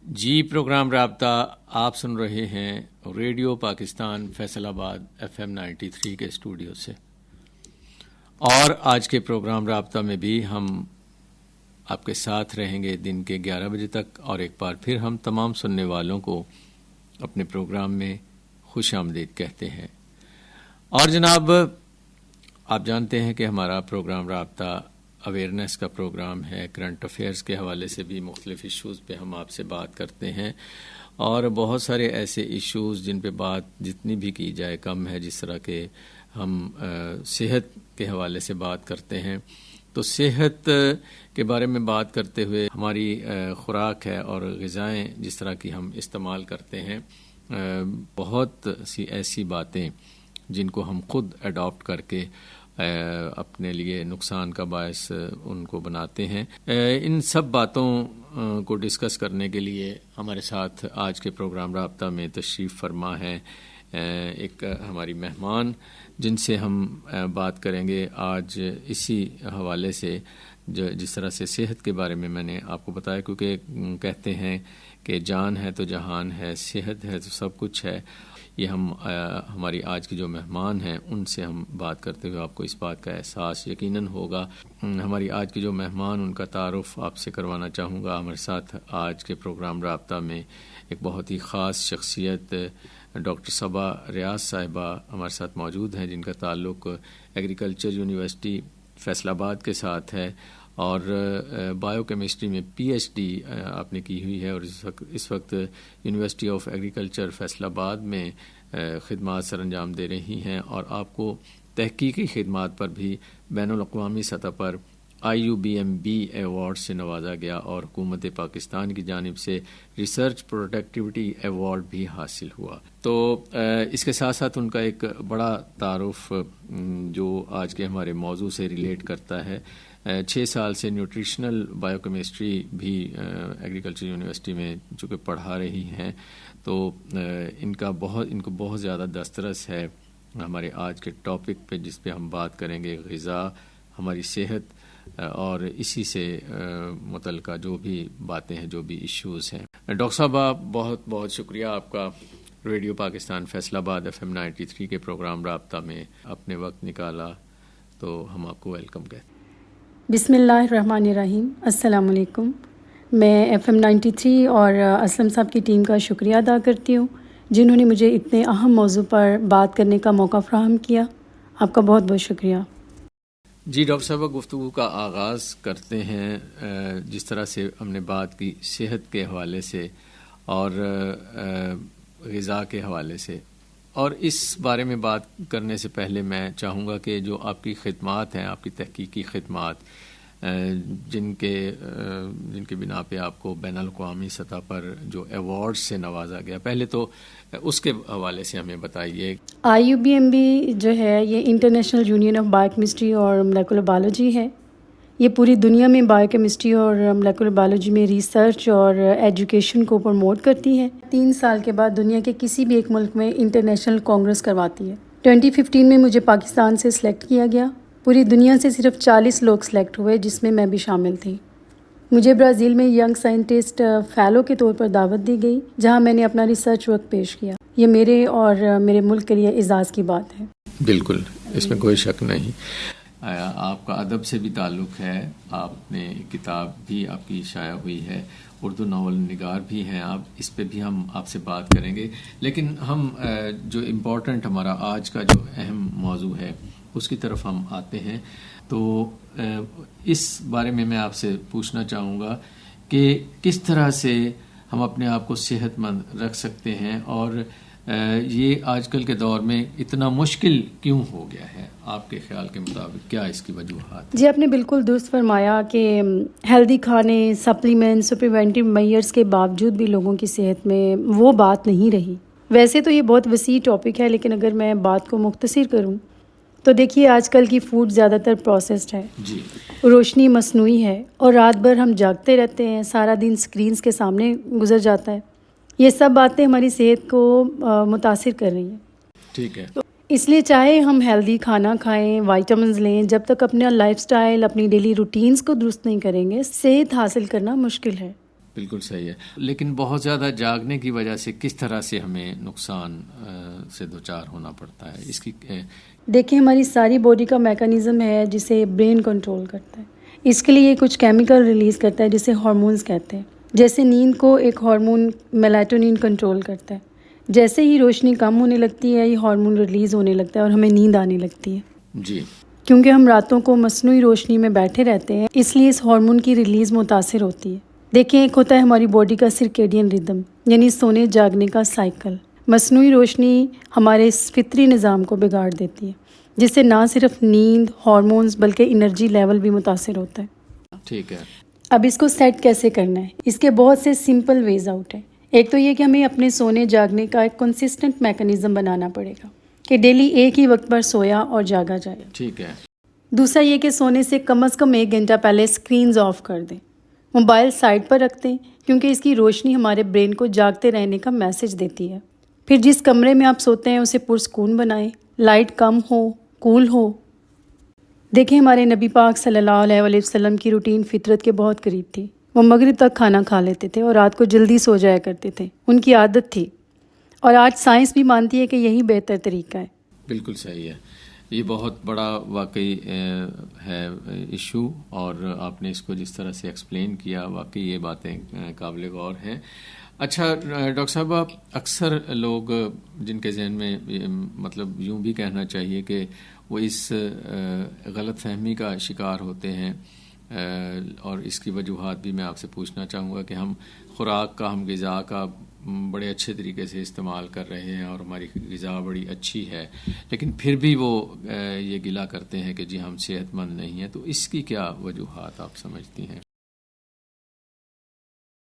جی programme رابطہ آپ سن رہے ہیں ریڈیو پاکستان فیصل آباد FM 93 کے اسٹوڈیو سے، اور آج کے پروگرام رابطہ میں بھی ہم آپ کے ساتھ رہیں گے دن کے 11 بجے تک، اور ایک بار پھر ہم تمام سننے والوں کو اپنے پروگرام میں خوش آمدید کہتے ہیں۔ اور جناب، آپ جانتے ہیں کہ ہمارا پروگرام رابطہ اویئرنیس کا پروگرام ہے، کرنٹ افیئرز کے حوالے سے بھی مختلف ایشوز پہ ہم آپ سے بات کرتے ہیں، اور بہت سارے ایسے ایشوز جن پہ بات جتنی بھی کی جائے کم ہے، جس طرح کہ ہم صحت کے حوالے سے بات کرتے ہیں۔ تو صحت کے بارے میں بات کرتے ہوئے ہماری خوراک ہے اور غذائیں جس طرح کی ہم استعمال کرتے ہیں، بہت سی ایسی باتیں جن کو ہم خود اڈاپٹ کر کے اپنے لیے نقصان کا باعث ان کو بناتے ہیں۔ ان سب باتوں کو ڈسکس کرنے کے لیے ہمارے ساتھ آج کے پروگرام رابطہ میں تشریف فرما ہے ایک ہماری مہمان، جن سے ہم بات کریں گے آج اسی حوالے سے، جس طرح سے صحت کے بارے میں نے آپ کو بتایا، کیونکہ کہتے ہیں کہ جان ہے تو جہان ہے، صحت ہے تو سب کچھ ہے۔ یہ ہماری آج کی جو مہمان ہیں ان سے ہم بات کرتے ہوئے آپ کو اس بات کا احساس یقیناً ہوگا۔ ہماری آج کی جو مہمان، ان کا تعارف آپ سے کروانا چاہوں گا۔ ہمارے ساتھ آج کے پروگرام رابطہ میں ایک بہت ہی خاص شخصیت ڈاکٹر صبا ریاض صاحبہ ہمارے ساتھ موجود ہیں، جن کا تعلق ایگریکلچر یونیورسٹی فیصل آباد کے ساتھ ہے، اور بایو کیمسٹری میں PhD آپ نے کی ہوئی ہے، اور اس وقت یونیورسٹی آف ایگریکلچر فیصل آباد میں خدمات سر انجام دے رہی ہیں، اور آپ کو تحقیقی خدمات پر بھی بین الاقوامی سطح پر IUBMB ایوارڈ سے نوازا گیا، اور حکومت پاکستان کی جانب سے ریسرچ پروڈکٹیوٹی ایوارڈ بھی حاصل ہوا۔ تو اس کے ساتھ ساتھ ان کا ایک بڑا تعارف جو آج کے ہمارے موضوع سے ریلیٹ کرتا ہے، 6 سال سے نیوٹریشنل بایو کیمسٹری بھی ایگریکلچر یونیورسٹی میں چونکہ پڑھا رہی ہیں، تو ان کو بہت زیادہ دسترس ہے ہمارے آج کے ٹاپک پہ، جس پہ ہم بات کریں گے غذا، ہماری صحت، اور اسی سے متعلقہ جو بھی باتیں ہیں، جو بھی ایشوز ہیں۔ ڈاکٹر صاحبہ، بہت بہت شکریہ آپ کا، ریڈیو پاکستان فیصل آباد FM 93 کے پروگرام رابطہ میں اپنے وقت نکالا، تو ہم آپ کو ویلکم کہتے ہیں۔ بسم اللہ الرحمن الرحیم۔ السلام علیکم۔ میں FM 93 اور اسلم صاحب کی ٹیم کا شکریہ ادا کرتی ہوں، جنہوں نے مجھے اتنے اہم موضوع پر بات کرنے کا موقع فراہم کیا۔ آپ کا بہت بہت شکریہ۔ جی ڈاکٹر صاحب، گفتگو کا آغاز کرتے ہیں جس طرح سے ہم نے بات کی صحت کے حوالے سے اور غذا کے حوالے سے، اور اس بارے میں بات کرنے سے پہلے میں چاہوں گا کہ جو آپ کی خدمات ہیں، آپ کی تحقیقی خدمات، جن کے بنا پہ آپ کو بین الاقوامی سطح پر جو ایوارڈ سے نوازا گیا، پہلے تو اس کے حوالے سے ہمیں بتائیے۔ IUBMB جو ہے یہ international union of bio chemistry اور مولیکولر بایولوجی ہے۔ یہ پوری دنیا میں بایو کیمسٹری اور مولیکولر بایولوجی میں ریسرچ اور ایجوکیشن کو پروموٹ کرتی ہے۔ 3 سال کے بعد دنیا کے کسی بھی ایک ملک میں انٹرنیشنل کانگریس کرواتی ہے۔ 2015 میں مجھے پاکستان سے سلیکٹ کیا گیا۔ پوری دنیا سے صرف 40 لوگ سلیکٹ ہوئے، جس میں بھی شامل تھی۔ مجھے برازیل میں ینگ سائنٹسٹ فیلو کے طور پر دعوت دی گئی، جہاں میں نے اپنا ریسرچ ورک پیش کیا۔ یہ میرے اور میرے ملک کے لیے اعزاز کی بات ہے۔ بالکل، اس میں کوئی شک نہیں۔ آپ کا ادب سے بھی تعلق ہے، آپ نے کتاب بھی آپ کی شائع ہوئی ہے، اردو ناول نگار بھی ہیں آپ، اس پہ بھی ہم آپ سے بات کریں گے، لیکن ہم جو امپورٹنٹ ہمارا آج کا جو اہم موضوع ہے اس کی طرف ہم آتے ہیں۔ تو اس بارے میں آپ سے پوچھنا چاہوں گا کہ کس طرح سے ہم اپنے آپ کو صحت مند رکھ سکتے ہیں، اور یہ آج کل کے دور میں اتنا مشکل کیوں ہو گیا ہے؟ آپ کے خیال کے مطابق کیا اس کی وجوہات؟ جی، آپ نے بالکل درست فرمایا کہ ہیلدی کھانے، سپلیمنٹس اور پریونٹیو میئرز کے باوجود بھی لوگوں کی صحت میں وہ بات نہیں رہی۔ ویسے تو یہ بہت وسیع ٹاپک ہے، لیکن اگر میں بات کو مختصر کروں تو دیکھیے، آج کل کی فوڈ زیادہ تر پروسیسڈ ہے، جی، روشنی مصنوعی ہے، اور رات بھر ہم جاگتے رہتے ہیں، سارا دن سکرینز کے سامنے گزر جاتا ہے۔ یہ سب باتیں ہماری صحت کو متاثر کر رہی ہیں۔ ٹھیک ہے۔ تو اس لیے چاہے ہم ہیلدی کھانا کھائیں، وائٹامنز لیں، جب تک اپنا لائف سٹائل، اپنی ڈیلی روٹینز کو درست نہیں کریں گے، صحت حاصل کرنا مشکل ہے۔ بالکل صحیح ہے. لیکن بہت زیادہ جاگنے کی وجہ سے کس طرح سے ہمیں نقصان سے دوچار ہونا پڑتا ہے؟ اس کی دیکھیں ہماری ساری باڈی کا میکانزم ہے جسے برین کنٹرول کرتا ہے. اس کے لیے کچھ کیمیکل ریلیز کرتا ہے جسے ہارمونز کہتے ہیں. جیسے نیند کو ایک ہارمون میلاٹونین کنٹرول کرتا ہے. جیسے ہی روشنی کم ہونے لگتی ہے یہ ہارمون ریلیز ہونے لگتا ہے اور ہمیں نیند آنے لگتی ہے. جی. کیونکہ ہم راتوں کو مصنوعی روشنی میں بیٹھے رہتے ہیں اس لیے اس ہارمون کی ریلیز متاثر ہوتی ہے. دیکھیں ایک ہوتا ہے ہماری باڈی کا سرکیڈین ردم یعنی سونے جاگنے کا سائیکل. مصنوعی روشنی ہمارے اس فطری نظام کو بگاڑ دیتی ہے جس سے نہ صرف نیند ہارمونز بلکہ انرجی لیول بھی متاثر ہوتا ہے. ٹھیک ہے. اب اس کو سیٹ کیسے کرنا ہے؟ اس کے بہت سے سمپل ویز آؤٹ ہیں. ایک تو یہ کہ ہمیں اپنے سونے جاگنے کا ایک کنسسٹنٹ میکانزم بنانا پڑے گا کہ ڈیلی ایک ہی وقت پر سویا اور جاگا جائے. ٹھیک ہے. دوسرا یہ کہ سونے سے کم از کم 1 گھنٹہ پہلے اسکرینز آف کر دیں. موبائل سائڈ پر رکھ دیں کیونکہ اس کی روشنی ہمارے برین کو جاگتے رہنے کا میسج دیتی ہے. پھر جس کمرے میں آپ سوتے ہیں اسے پرسکون بنائیں، لائٹ کم ہو، کول ہو. دیکھیں ہمارے نبی پاک صلی اللہ علیہ وآلہ وسلم کی روٹین فطرت کے بہت قریب تھی. وہ مغرب تک کھانا کھا لیتے تھے اور رات کو جلدی سو جایا کرتے تھے. ان کی عادت تھی اور آج سائنس بھی مانتی ہے کہ یہی بہتر طریقہ ہے. بالکل صحیح ہے. یہ بہت بڑا واقعی ہے ایشو اور آپ نے اس کو جس طرح سے ایکسپلین کیا واقعی یہ باتیں قابل غور ہیں. اچھا ڈاکٹر صاحب اکثر لوگ جن کے ذہن میں مطلب یوں بھی کہنا چاہیے کہ وہ اس غلط فہمی کا شکار ہوتے ہیں اور اس کی وجوہات بھی میں آپ سے پوچھنا چاہوں گا کہ ہم خوراک کا ہم غذا کا بڑے اچھے طریقے سے استعمال کر رہے ہیں اور ہماری غذا بڑی اچھی ہے لیکن پھر بھی وہ یہ گلہ کرتے ہیں کہ جی ہم صحت مند نہیں ہیں. تو اس کی کیا وجوہات آپ سمجھتی ہیں؟